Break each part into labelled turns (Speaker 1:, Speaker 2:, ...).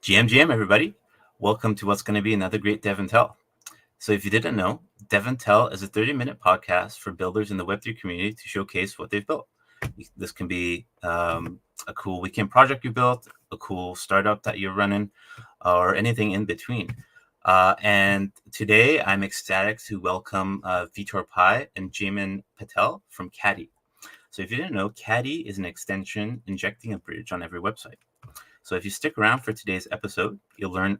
Speaker 1: GM, everybody. Welcome to what's going to be another great DevNTell. So if you didn't know, DevNTell is a 30-minute podcast for builders in the Web3 community to showcase what they've built. This can be a cool weekend project you built, a cool startup that you're running, or anything in between. And today I'm ecstatic to welcome Vitor Pai and Jamin Patel from Caddi. So if you didn't know, Caddi is an extension injecting a bridge on every website. So if you stick around for today's episode, you'll learn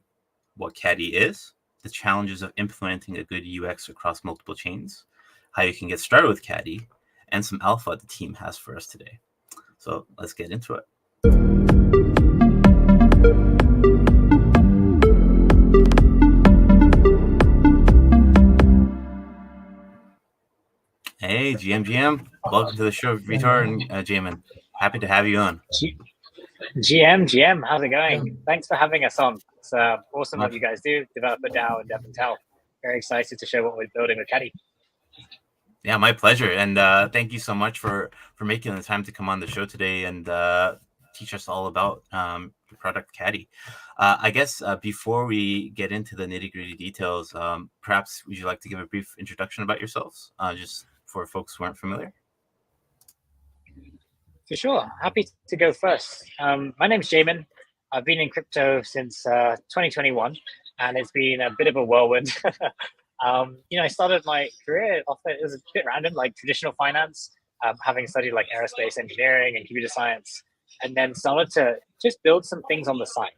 Speaker 1: what Caddi is, the challenges of implementing a good UX across multiple chains, how you can get started with Caddi, and some alpha the team has for us today. So let's get into it. Hey, GM. Welcome to the show, Vitor and Jamin. Happy to have you on.
Speaker 2: GM, how's it going? Thanks for having us on. It's awesome what you guys do, developer DAO and DevNTell. Very excited to show what we're building with Caddi.
Speaker 1: Yeah, my pleasure. And thank you so much for making the time to come on the show today and teach us all about your product Caddi. I guess before we get into the nitty-gritty details, perhaps would you like to give a brief introduction about yourselves, just for folks who aren't familiar?
Speaker 2: For sure. Happy to go first. My name's Jamin. I've been in crypto since 2021, and it's been a bit of a whirlwind. I started my career off, it was a bit random, like traditional finance, having studied like aerospace engineering and computer science, and then started to just build some things on the side.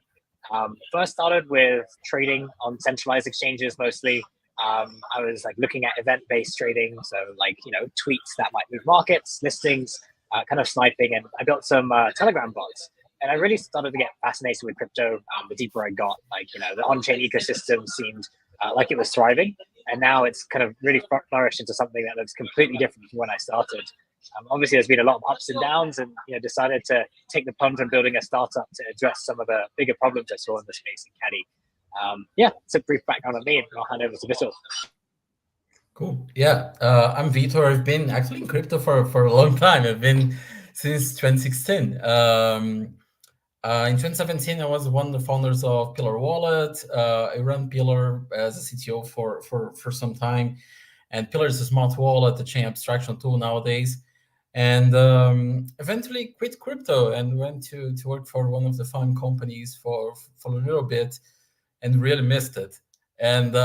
Speaker 2: First started with trading on centralized exchanges mostly. I was like looking at event-based trading, so like, tweets that might move markets, listings, kind of sniping, and I built some Telegram bots. And I really started to get fascinated with crypto. The deeper I got, the on-chain ecosystem seemed like it was thriving. And now it's kind of really flourished into something that looks completely different from when I started. Obviously, there's been a lot of ups and downs, and decided to take the plunge on building a startup to address some of the bigger problems I saw in the space in Caddi. It's a brief background on me, and I'll hand over to Vitor.
Speaker 3: Cool. Yeah, I'm Vitor. I've been actually in crypto for a long time. I've been since 2016. In 2017, I was one of the founders of Pillar Wallet. I ran Pillar as a CTO for some time. And Pillar is a smart wallet, a chain abstraction tool nowadays. And eventually quit crypto and went to work for one of the fund companies for a little bit and really missed it. And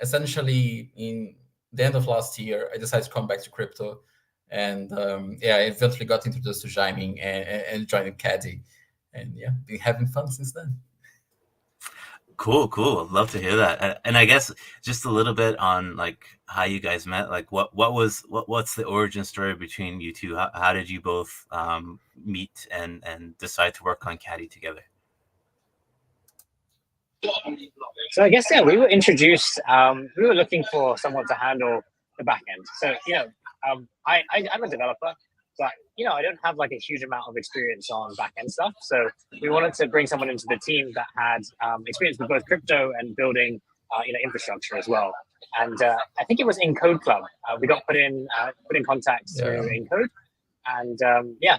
Speaker 3: essentially, in the end of last year, I decided to come back to crypto. And I eventually got introduced to Jamin and joined Caddi. And been having fun since then.
Speaker 1: Cool. I'd love to hear that. And I guess just a little bit on like how you guys met. Like what's the origin story between you two? How did you both meet and decide to work on Caddi together?
Speaker 2: So I guess we were introduced. We were looking for someone to handle the back end. So I'm a developer, but I don't have like a huge amount of experience on back end stuff. So we wanted to bring someone into the team that had experience with both crypto and building infrastructure as well. And I think it was in Code Club. We got put in contact through Encode. And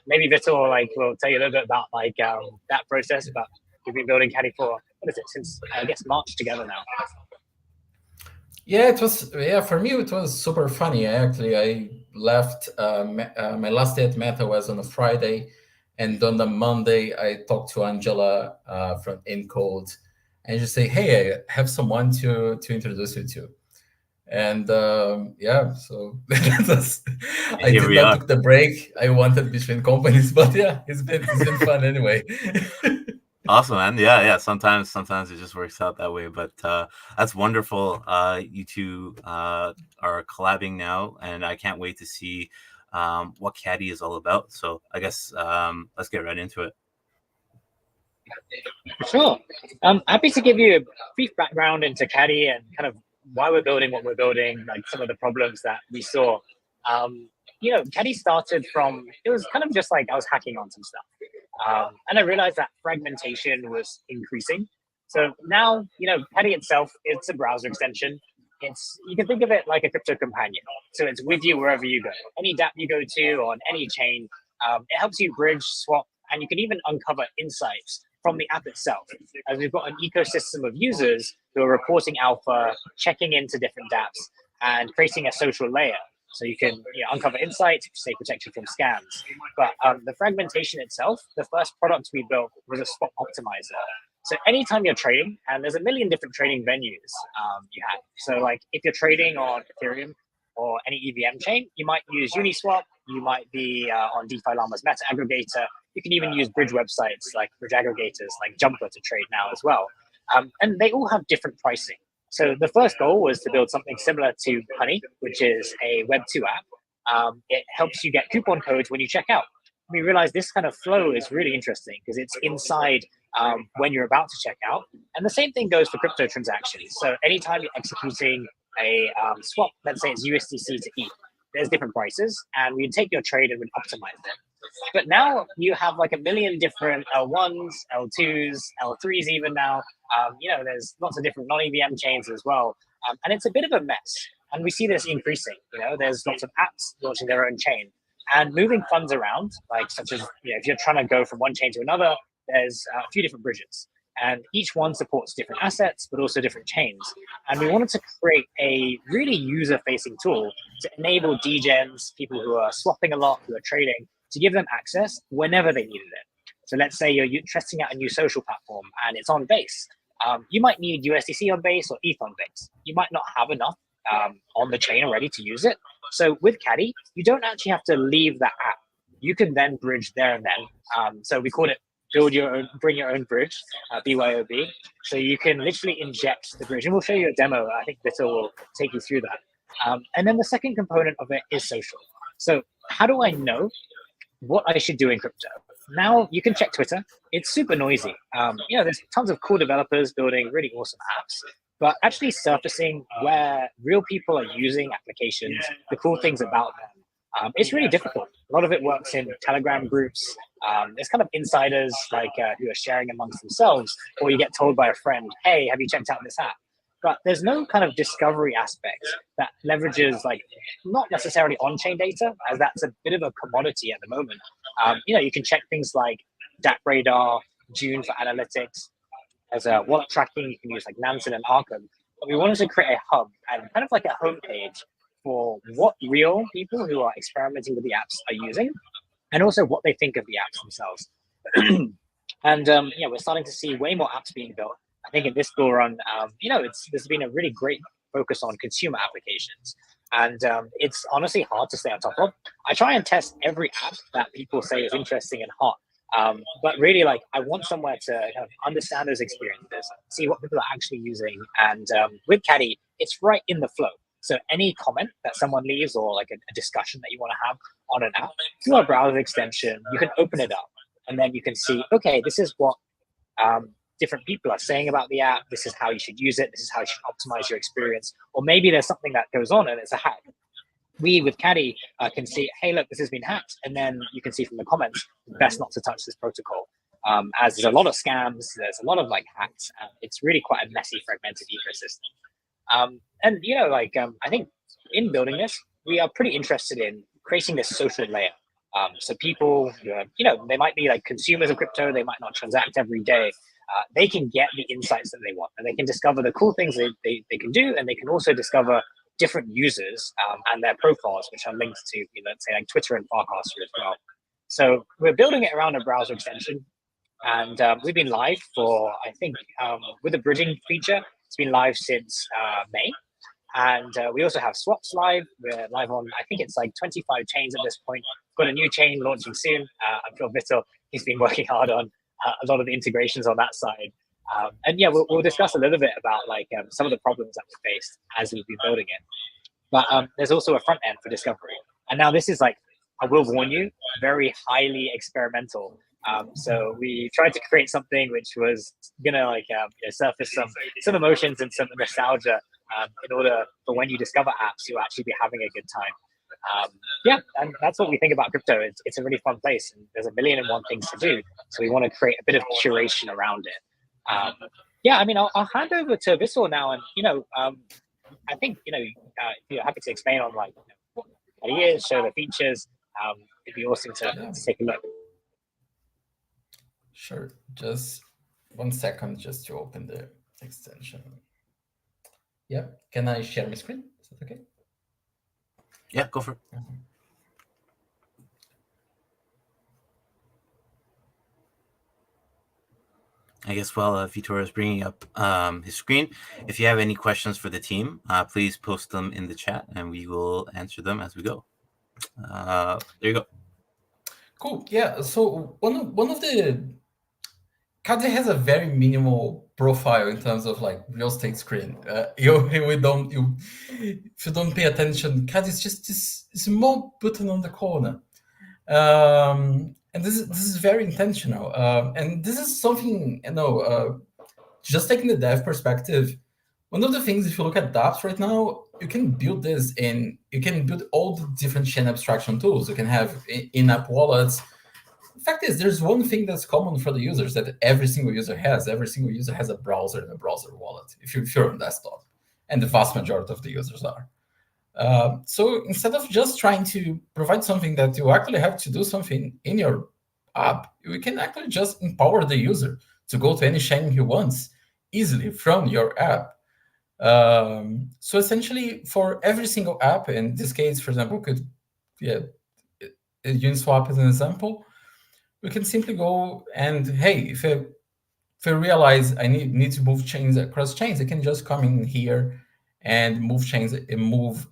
Speaker 2: maybe Vitor will tell you a little bit about that process. But we've been building Caddi for since I guess March together now.
Speaker 3: Yeah, it was. Yeah, for me it was super funny. I left. My last day at Meta was on a Friday, and on the Monday I talked to Angela from Encode, and just say, "Hey, I have someone to introduce you to." And so I did not took the break I wanted between companies, but it's been fun anyway.
Speaker 1: Awesome, man. Yeah. Sometimes it just works out that way, but that's wonderful. You two are collabing now, and I can't wait to see what Caddi is all about. So I guess let's get right into it.
Speaker 2: Sure. I'm happy to give you a brief background into Caddi and kind of why we're building what we're building, like some of the problems that we saw. Caddi started from, it was kind of just like I was hacking on some stuff. And I realized that fragmentation was increasing. So now, Caddi itself, it's a browser extension. You can think of it like a crypto companion. So it's with you wherever you go. Any Dapp you go to on any chain, it helps you bridge, swap, and you can even uncover insights from the app itself. As we've got an ecosystem of users who are reporting alpha, checking into different dApps, and creating a social layer. So you can uncover insights, stay protected from scams. But the fragmentation itself, the first product we built was a swap optimizer. So anytime you're trading, and there's a million different trading venues you have. So like if you're trading on Ethereum or any EVM chain, you might use Uniswap, you might be on DeFi Llama's meta aggregator. You can even use bridge websites like bridge aggregators like Jumper to trade now as well. And they all have different pricing. So the first goal was to build something similar to Honey, which is a Web2 app. It helps you get coupon codes when you check out. We realized this kind of flow is really interesting because it's inside when you're about to check out. And the same thing goes for crypto transactions. So anytime you're executing a swap, let's say it's USDC to ETH, there's different prices, and we take your trade and we optimize it. But now you have like a million different L1s, L2s, L3s even now. There's lots of different non-EVM chains as well. And it's a bit of a mess. And we see this increasing. There's lots of apps launching their own chain. And moving funds around, like such as, if you're trying to go from one chain to another, there's a few different bridges. And each one supports different assets, but also different chains. And we wanted to create a really user-facing tool to enable degens, people who are swapping a lot, who are trading, to give them access whenever they needed it. So let's say you're testing out a new social platform and it's on Base. You might need USDC on Base or ETH on Base. You might not have enough on the chain already to use it. So with Caddi, you don't actually have to leave that app. You can then bridge there and then. So we call it bring your own bridge, BYOB. So you can literally inject the bridge. And we'll show you a demo. I think Vitor will take you through that. And then the second component of it is social. So how do I know what I should do in crypto? Now you can check Twitter. It's super noisy. There's tons of cool developers building really awesome apps, but actually surfacing where real people are using applications, the cool things about them, it's really difficult. A lot of it works in Telegram groups. There's kind of insiders who are sharing amongst themselves, or you get told by a friend, hey, have you checked out this app? But there's no kind of discovery aspect that leverages not necessarily on-chain data, as that's a bit of a commodity at the moment. You can check things like Dapp Radar, June for analytics. As a wallet tracking, you can use Nansen and Arkham. But we wanted to create a hub and kind of like a homepage for what real people who are experimenting with the apps are using, and also what they think of the apps themselves. And we're starting to see way more apps being built. I think in this bull run, there's been a really great focus on consumer applications. And it's honestly hard to stay on top of. I try and test every app that people say is interesting and hot. But really, I want somewhere to kind of understand those experiences, see what people are actually using. And with Caddi, it's right in the flow. So any comment that someone leaves or a discussion that you want to have on an app, through our browser extension, you can open it up. And then you can see, okay, this is what different people are saying about the app. This is how you should use it. This is how you should optimize your experience. Or maybe there's something that goes on and it's a hack. We with Caddi can see, hey, look, this has been hacked. And then you can see from the comments, best not to touch this protocol. As there's a lot of scams, there's a lot of hacks. It's really quite a messy, fragmented ecosystem. I think in building this, we are pretty interested in creating this social layer. So people, they might be consumers of crypto. They might not transact every day. They can get the insights that they want, and they can discover the cool things they can do, and they can also discover different users and their profiles, which are linked to, let's say Twitter and Farcaster as well. So we're building it around a browser extension, and we've been live for, I think, with the bridging feature, it's been live since May. And we also have swaps live. We're live on, I think it's 25 chains at this point. We've got a new chain launching soon. I'm sure Vitor, he's been working hard on a lot of the integrations on that side. We'll discuss a little bit about some of the problems that we faced as we've been building it. But there's also a front end for discovery. And now this is I will warn you, very highly experimental. So we tried to create something which was gonna surface some emotions and some nostalgia in order for when you discover apps, you'll actually be having a good time. And that's what we think about crypto. It's a really fun place, and there's a million and one things to do. So we want to create a bit of curation around it. I'll hand over to Vitor now, and I think if you're happy to explain on what it is, show the features, it'd be awesome to take a look.
Speaker 3: Sure. Just 1 second just to open the extension. Yeah, can I share my screen? Is that okay?
Speaker 1: Yeah, go for it. I guess while Vitor is bringing up his screen, if you have any questions for the team, please post them in the chat and we will answer them as we go. There you go.
Speaker 3: Cool. Yeah. So one of the Caddi has a very minimal profile in terms of like real estate screen. If you don't pay attention, Caddi is just this small button on the corner. And this is very intentional. And this is something, just taking the dev perspective, one of the things, if you look at dApps right now, you can build this you can build all the different chain abstraction tools. You can have in-app wallets. The fact is, there's one thing that's common for the users that every single user has. Every single user has a browser and a browser wallet, if you're on desktop. And the vast majority of the users are. So instead of just trying to provide something that you actually have to do something in your app, we can actually just empower the user to go to any chain he wants easily from your app. So essentially, for every single app, in this case, for example, Uniswap as an example, we can simply go and, hey, if I realize I need to move chains across chains, I can just come in here and move chains and move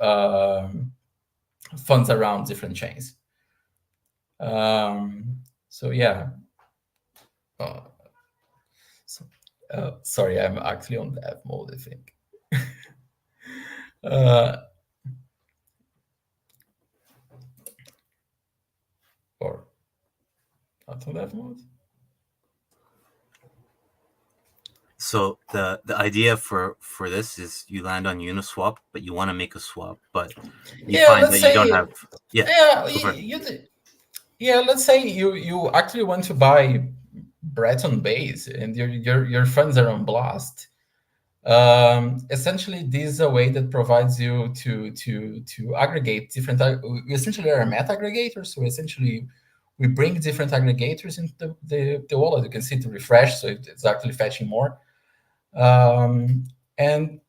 Speaker 3: funds around different chains. So yeah. Sorry, I'm actually on dev mode, I think. Or not on dev mode.
Speaker 1: So the idea for this is you land on Uniswap, but you want to make a swap, but you find that you don't have.
Speaker 3: Let's say you actually want to buy Breton base and your funds are on Blast. Essentially, this is a way that provides you to aggregate different. We essentially are a meta aggregator, so essentially we bring different aggregators into the wallet. You can see the refresh, so it's actually fetching more. And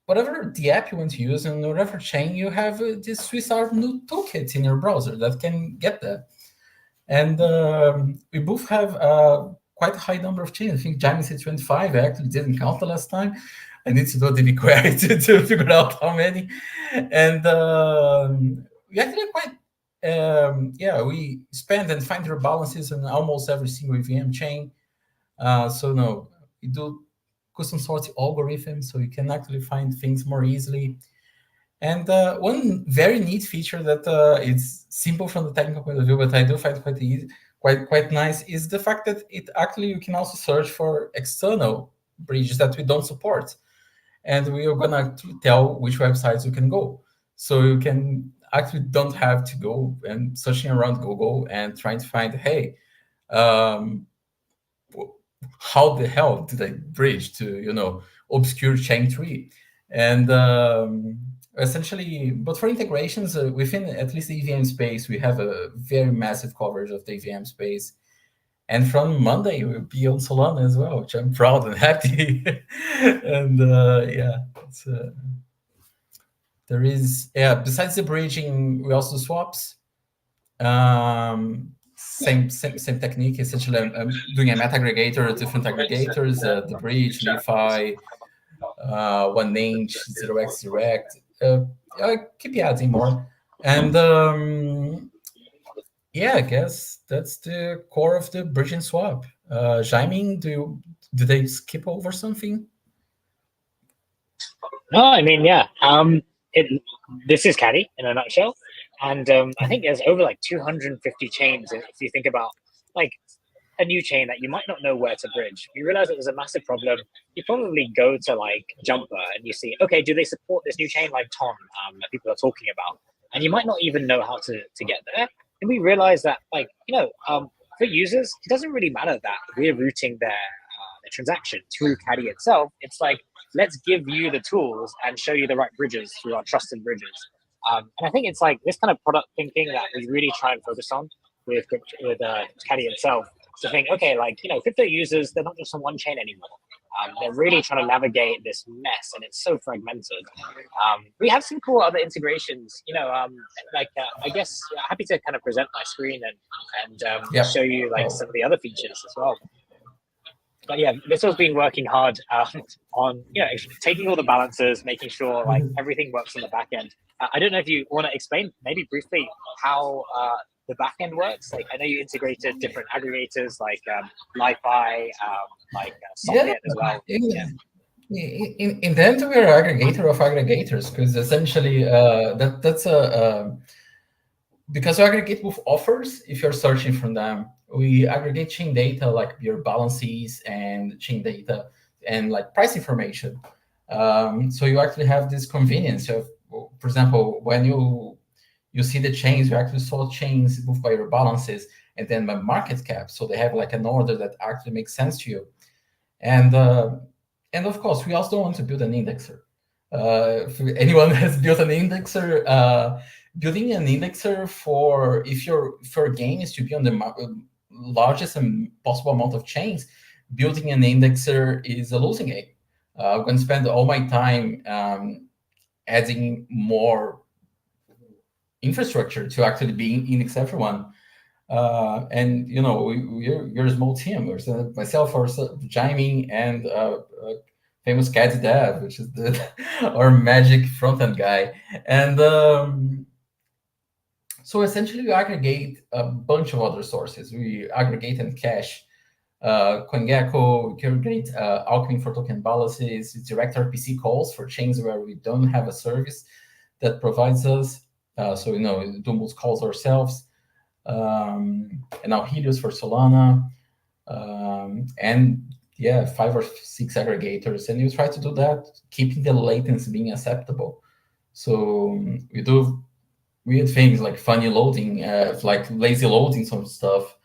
Speaker 3: whatever the app you want to use and whatever chain, you have this Swiss Army new toolkit in your browser that can get that. And we both have quite a high number of chains. I think Jamie said 25. I actually didn't count the last time. I need to do a DB query to figure out how many. And we actually quite, we spend and find rebalances on almost every single EVM chain. We do custom sorting algorithms, so you can actually find things more easily. And one very neat feature that it's simple from the technical point of view, but I do find quite nice, is the fact that you can also search for external bridges that we don't support. And we are going to tell which websites you can go. So you can actually don't have to go and searching around Google and trying to find, hey, how the hell did I bridge to, obscure chain tree? And essentially, but for integrations within at least the EVM space, we have a very massive coverage of the EVM space. And from Monday, we'll be on Solana as well, which I'm proud and happy. And there is, besides the bridging, we also do swaps. Same technique. Essentially, I'm doing a meta aggregator, different aggregators, the bridge, Li-Fi, 1inch, 0x direct. I keep adding more. And I guess that's the core of the bridge and swap. Jaime, did they skip over something?
Speaker 2: No, I mean, this is Caddi in a nutshell. And I think there's over like 250 chains. If you think about like a new chain that you might not know where to bridge, you realize that there's a massive problem. You probably go to like Jumper and you see, okay, do they support this new chain like Ton that people are talking about? And you might not even know how to get there. And we realize that for users, it doesn't really matter that we're routing their transaction through Caddi itself. It's like, let's give you the tools and show you the right bridges through our trusted bridges. And I think it's like this kind of product thinking that we really try and focus on with Caddi itself. to think, okay, like, crypto users, they're not just on one chain anymore. They're really trying to navigate this mess, and it's so fragmented. We have some cool other integrations, I guess happy to kind of present my screen and show you like some of the other features as well. But yeah, Vittel's been working hard on taking all the balances, making sure like everything works on the back end. I don't know if you want to explain maybe briefly how the back end works. Like I know you integrated different aggregators like Li-Fi, Socket as well.
Speaker 3: In the end, we're an aggregator of aggregators because essentially that's because we aggregate with offers. If you're searching from them, we aggregate chain data like your balances and chain data and like price information. So you actually have this convenience of, for example, when you see the chains, you actually saw chains moved by your balances and then by market cap. So they have like an order that actually makes sense to you. And of course, we also don't want to build an indexer. If anyone has built an indexer, building an indexer for if your game is to be on the largest and possible amount of chains, building an indexer is a losing game. I'm going to spend all my time adding more infrastructure to actually be index everyone. And we're a small team. There's myself, or Jaime, and famous Caddi Dapp, which is our magic front-end guy. And so essentially we aggregate a bunch of other sources. We aggregate and cache CoinGecko, we aggregate Alchemy for token balances, direct RPC calls for chains where we don't have a service that provides us. So we do most calls ourselves. And now Helios for Solana. And 5 or 6 aggregators. And you try to do that, keeping the latency being acceptable. So we do weird things like funny loading, like lazy loading some stuff.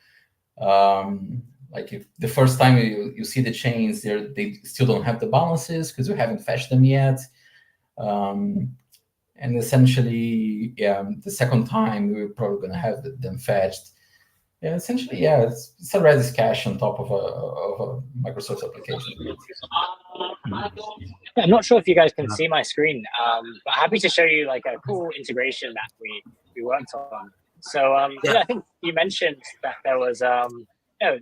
Speaker 3: Like if the first time you see the chains, they still don't have the balances because we haven't fetched them yet. And essentially, the second time we're probably going to have them fetched. Yeah, essentially, it's a Redis cache on top of a Microsoft application.
Speaker 2: I'm not sure if you guys can see my screen, but happy to show you like a cool integration that we worked on. So I think you mentioned that there was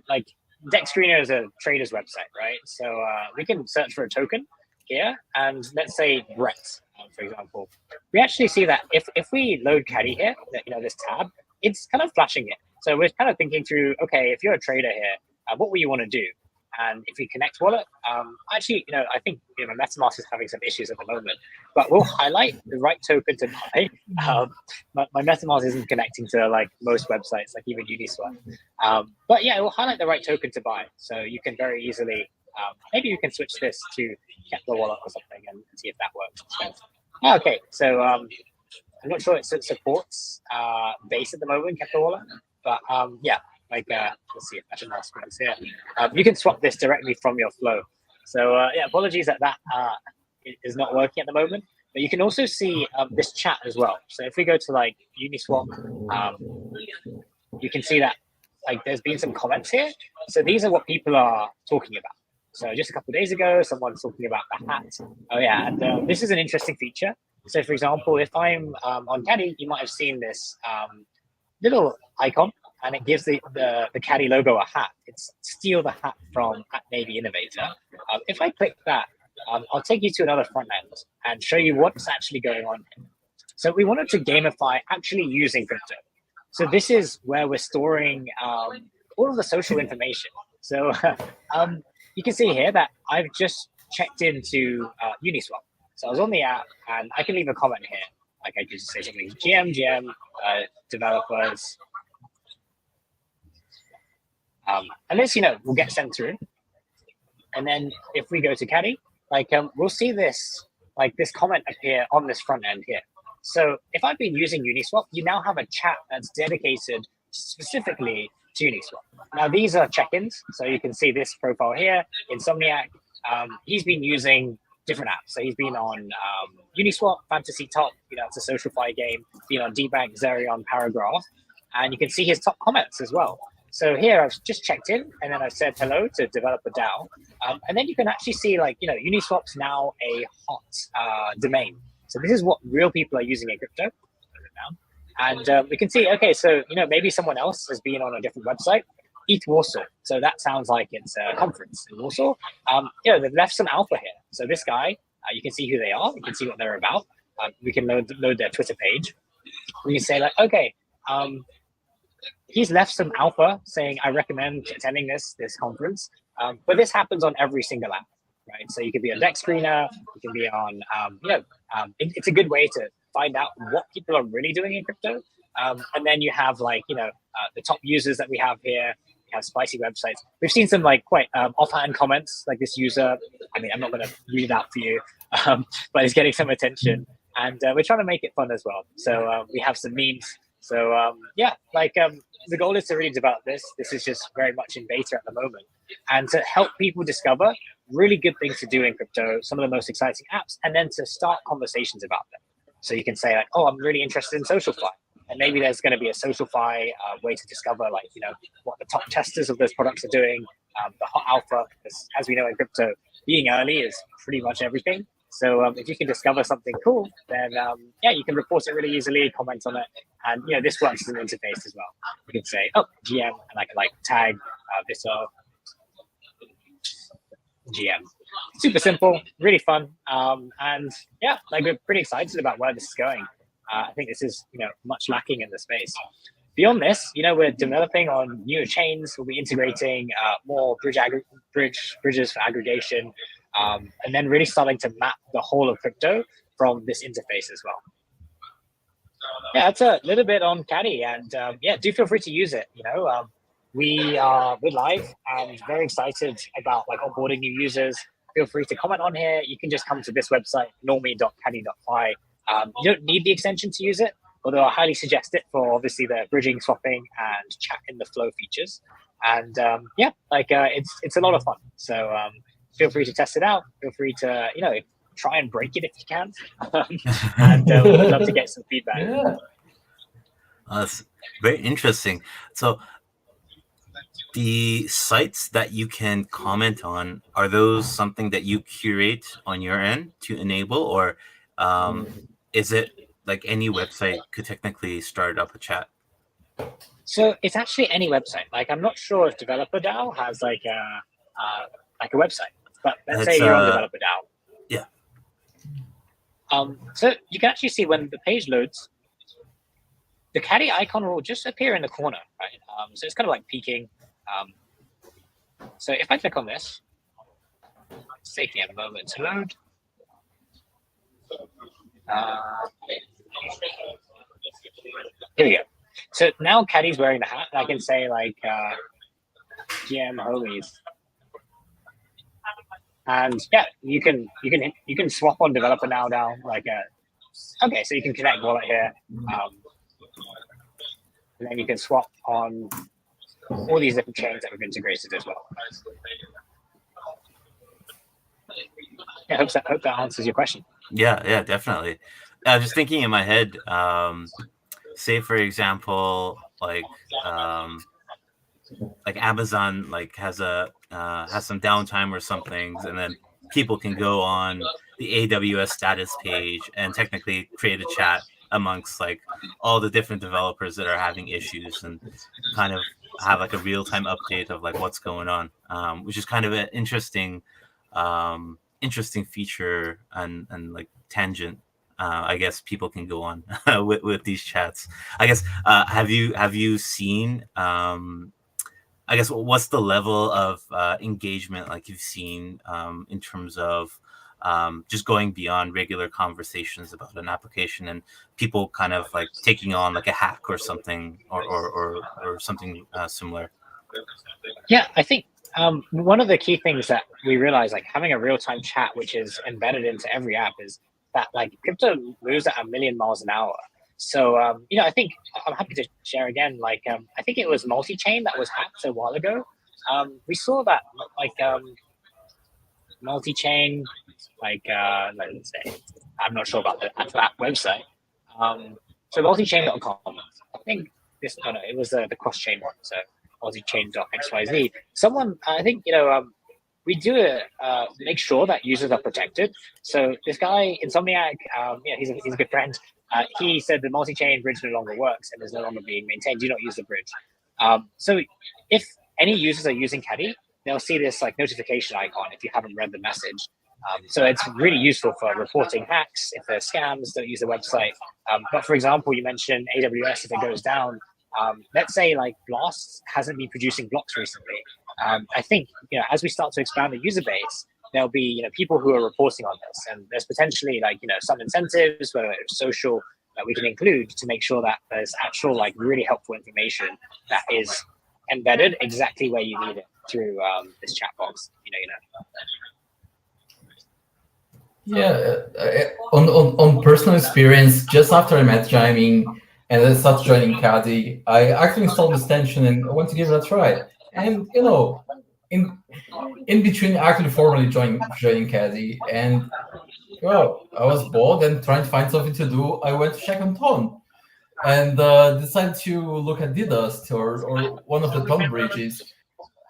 Speaker 2: like Deck Screener is a trader's website, right? So we can search for a token here, and let's say Brett, for example. We actually see that if we load Caddi here, this tab, it's kind of flashing it. So we're kind of thinking through, okay, if you're a trader here, what will you want to do? And if we connect wallet, actually, I think MetaMask is having some issues at the moment, but we'll highlight the right token to buy. My MetaMask isn't connecting to like most websites, like even Uniswap. But yeah, it will highlight the right token to buy. So you can very easily, maybe you can switch this to Kepler wallet or something and see if that works. Okay, so I'm not sure it supports Base at the moment, Kepler wallet, but let's see if MetaMask works here. You can swap this directly from your flow. So apologies that is not working at the moment. But you can also see this chat as well. So if we go to like Uniswap, you can see that like there's been some comments here. So these are what people are talking about. So just a couple of days ago, someone's talking about the hat. Oh yeah, and this is an interesting feature. So for example, if I'm on Caddi, you might have seen this little icon, and it gives the Caddi logo a hat. It's steal the hat from @Navy Innovator. If I click that, I'll take you to another front end and show you what's actually going on here. So we wanted to gamify actually using crypto. So this is where we're storing all of the social information. So you can see here that I've just checked into Uniswap. So I was on the app, and I can leave a comment here. Like I could say something, GM, developers. And this, will get sent through. And then if we go to Caddi, we'll see this comment appear on this front end here. So if I've been using Uniswap, you now have a chat that's dedicated specifically to Uniswap. Now these are check-ins. So you can see this profile here, Insomniac. He's been using different apps. So he's been on Uniswap, Fantasy Top, it's a social fi game, been on DBank, Zerion, Paragraph. And you can see his top comments as well. So here I've just checked in, and then I've said hello to developer DAO, and then you can actually see like Uniswap's now a hot domain. So this is what real people are using in crypto, and we can see so maybe someone else has been on a different website, ETH Warsaw. So that sounds like it's a conference in Warsaw. They've left some alpha here. So this guy, you can see who they are. You can see what they're about. We can load their Twitter page. We can say like, okay, he's left some alpha saying, I recommend attending this conference. But this happens on every single app, right? So you can be on Deck Screener, you can be on, it's a good way to find out what people are really doing in crypto. And then you have like, the top users that we have here. We have spicy websites. We've seen some like quite offhand comments, like this user. I mean, I'm not going to read it out for you, but it's getting some attention. And we're trying to make it fun as well. So we have some memes. So the goal is to really develop this. This is just very much in beta at the moment. And to help people discover really good things to do in crypto, some of the most exciting apps, and then to start conversations about them. So you can say like, oh, I'm really interested in SocialFi. And maybe there's going to be a SocialFi way to discover like, what the top testers of those products are doing, the hot alpha, because as we know in crypto, being early is pretty much everything. So if you can discover something cool, then you can report it really easily, comment on it. And this works as an interface as well. You can say, oh, GM, and I can like tag this GM. Super simple, really fun. And we're pretty excited about where this is going. I think this is much lacking in the space. Beyond this, we're developing on newer chains. We'll be integrating more bridges for aggregation, and then really starting to map the whole of crypto from this interface as well. Yeah, that's a little bit on Caddi, and do feel free to use it. We're live and very excited about like onboarding new users. Feel free to comment on here. You can just come to this website, normie.caddi.fi. You don't need the extension to use it, although I highly suggest it for obviously the bridging, swapping, and chat in the flow features. And it's a lot of fun. So feel free to test it out. Feel free to try and break it if you can, and we'd love to get some feedback.
Speaker 3: Yeah.
Speaker 1: That's very interesting. So the sites that you can comment on, are those something that you curate on your end to enable, or is it like any website could technically start up a chat?
Speaker 2: So it's actually any website. Like I'm not sure if Developer DAO has like a website, but let's say you're on Developer DAO.
Speaker 1: Yeah.
Speaker 2: So you can actually see when the page loads, the Caddi icon will just appear in the corner, right? So it's kind of like peeking. So if I click on this, it's taking a moment to load. Here we go. So now Caddi's wearing the hat. I can say like GM homies, and you can swap on developer now like okay, so you can connect wallet here, and then you can swap on all these different chains that we've integrated as well. I hope that answers your question.
Speaker 1: Yeah, definitely. Just thinking in my head, say for example, like Amazon like has some downtime or something, and then people can go on the AWS status page and technically create a chat amongst like all the different developers that are having issues, and kind of have like a real-time update of like what's going on, which is kind of an interesting feature and like tangent. I guess people can go on with these chats. I guess have you seen I guess what's the level of engagement like you've seen in terms of just going beyond regular conversations about an application and people kind of like taking on like a hack or something or something similar?
Speaker 2: Yeah, I think one of the key things that we realize, like having a real-time chat which is embedded into every app, is that like crypto moves at 1 million miles an hour. So I think I'm happy to share again, like I think it was multi-chain that was hacked a while ago. We saw that like multi-chain, like let's say, I'm not sure about the actual app website. So multichain.com, I think it was the cross-chain one. So multi-chain.xyz. Someone, I think, we do make sure that users are protected. So this guy, Insomniac, he's a good friend. He said the multi-chain bridge no longer works and is no longer being maintained. Do not use the bridge. So if any users are using Caddi, they'll see this like notification icon if you haven't read the message. So it's really useful for reporting hacks. If there's scams, don't use the website. But for example, you mentioned AWS, if it goes down, let's say like Blast hasn't been producing blocks recently. I think, as we start to expand the user base, there'll be, people who are reporting on this, and there's potentially like, some incentives, whether it's social, that we can include to make sure that there's actual like really helpful information that is embedded exactly where you need it through this chat box.
Speaker 3: Yeah, on personal experience, just after I met Jaime and I started joining Caddi, I actually installed the extension and I went to give it a try. And in between actually formally joining Caddi, and well, I was bored and trying to find something to do. I went to check on Ton and decided to look at DDoS or one of the Ton bridges,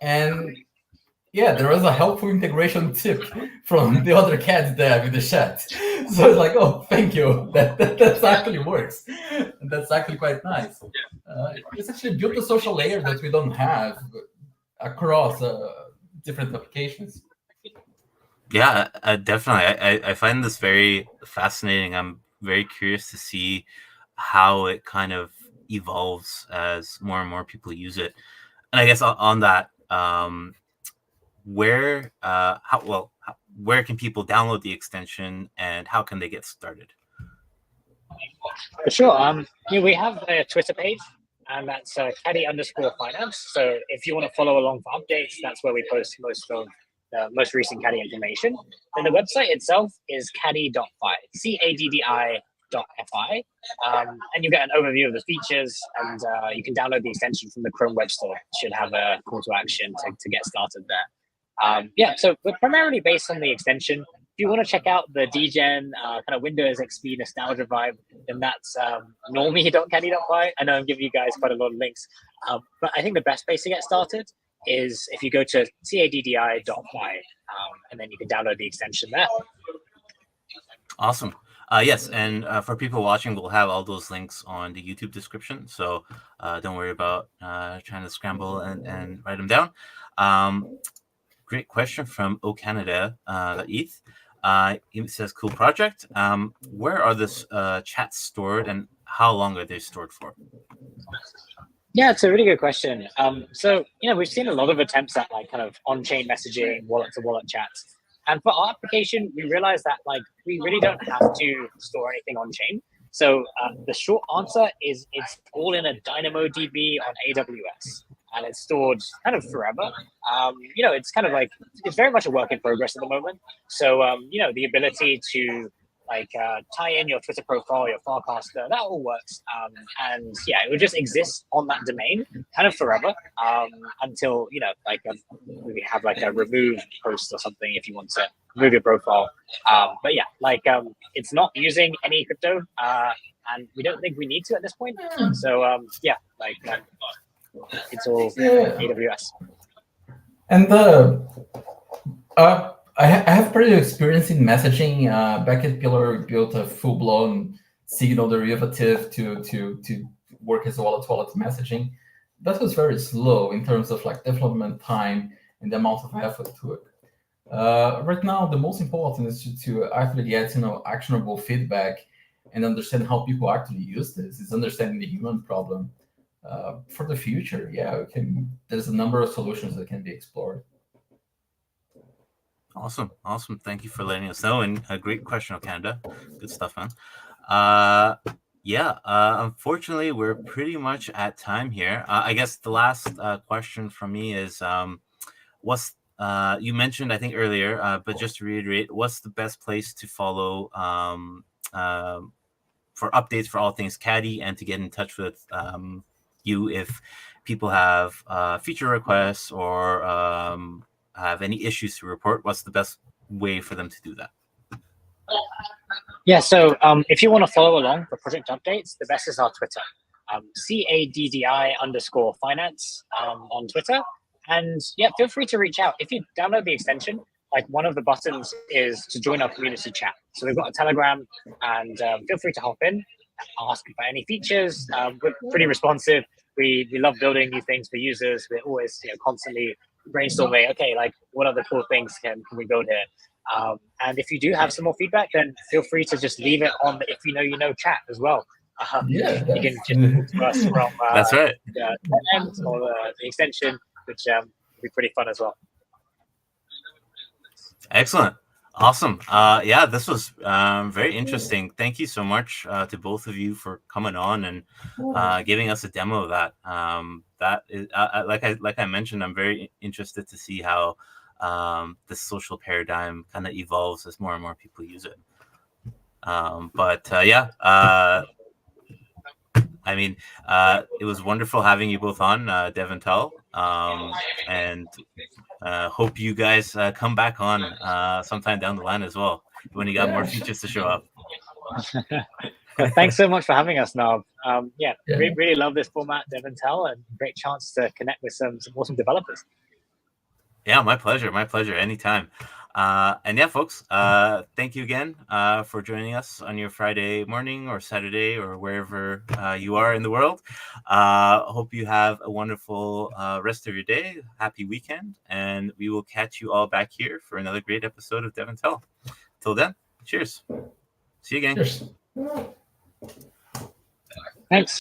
Speaker 3: and yeah, there was a helpful integration tip from the other Caddi dev in the chat. So it's like, oh, thank you. That actually works. And that's actually quite nice. It's actually built a social layer that we don't have across different applications.
Speaker 1: Yeah, definitely. I find this very fascinating. I'm very curious to see how it kind of evolves as more and more people use it. And I guess on that, where can people download the extension and how can they get started?
Speaker 2: For sure. We have a Twitter page, and that's Caddi_finance. So if you want to follow along for updates, that's where we post most of the most recent Caddi information. And the website itself is caddi.fi, CADDI.fi. And you get an overview of the features, and you can download the extension from the Chrome Web Store. It should have a call to action to get started there. So we're primarily based on the extension. If you want to check out the dgen kind of Windows XP nostalgia vibe, then that's normie.caddi.fi. I know I'm giving you guys quite a lot of links, but I think the best place to get started is if you go to caddi.fi, and then you can download the extension there.
Speaker 1: Awesome. Yes, and for people watching, we'll have all those links on the YouTube description, so don't worry about trying to scramble and write them down. Great question from OCanada.eth. It says, cool project. Where are this chats stored and how long are they stored for?
Speaker 2: Yeah, it's a really good question. So, we've seen a lot of attempts at like kind of on-chain messaging, wallet-to-wallet chats. And for our application, we realized that like we really don't have to store anything on-chain. So the short answer is it's all in a DynamoDB on AWS. And it's stored kind of forever. It's kind of like, it's very much a work in progress at the moment. So, the ability to like tie in your Twitter profile, your Farcaster, that all works. And yeah, it would just exist on that domain kind of forever until, we have like a remove post or something if you want to remove your profile. But yeah, it's not using any crypto and we don't think we need to at this point. So it's all AWS.
Speaker 3: And I have pretty experience in messaging. Back at Pillar, we built a full-blown Signal derivative to work as wallet-to-wallet messaging. That was very slow in terms of like development time and the amount of effort to it. Right now, the most important is to actually get actionable feedback and understand how people actually use this. It's understanding the human problem. For the future, there's a number of solutions that can be explored.
Speaker 1: Awesome. Thank you for letting us know. And a great question, Canada. Good stuff, man. Unfortunately, we're pretty much at time here. I guess the last question from me is, you mentioned, I think earlier, but just to reiterate, what's the best place to follow for updates for all things Caddi and to get in touch with you if people have feature requests or have any issues to report? What's the best way for them to do that?
Speaker 2: Yeah, so if you want to follow along for project updates, the best is our Twitter. CADDI_finance on Twitter. And yeah, feel free to reach out. If you download the extension, like one of the buttons is to join our community chat. So we've got a Telegram, and feel free to hop in, ask about any features. We're pretty responsive. We love building new things for users. We're always constantly brainstorming. Okay, like what other cool things can we build here? And if you do have some more feedback, then feel free to just leave it on the if you know chat as well. You can just talk to us from
Speaker 1: That's right.
Speaker 2: the end or the extension, which will be pretty fun as well.
Speaker 1: Excellent. Awesome. Yeah, this was very interesting. Thank you so much to both of you for coming on and giving us a demo of that. That is, like I mentioned, I'm very interested to see how this social paradigm kind of evolves as more and more people use it. Yeah, I mean, it was wonderful having you both on, DevNTell, and hope you guys come back on sometime down the line as well when you got more features to show up.
Speaker 2: Thanks so much for having us, Nav. Really love this format, DevNTell, and great chance to connect with some awesome developers.
Speaker 1: Yeah, my pleasure. My pleasure. Anytime. And yeah, folks, thank you again for joining us on your Friday morning or Saturday or wherever you are in the world. Hope you have a wonderful rest of your day. Happy weekend. And we will catch you all back here for another great episode of DevNTell. Till then, cheers. See you again.
Speaker 3: Cheers.
Speaker 2: Thanks.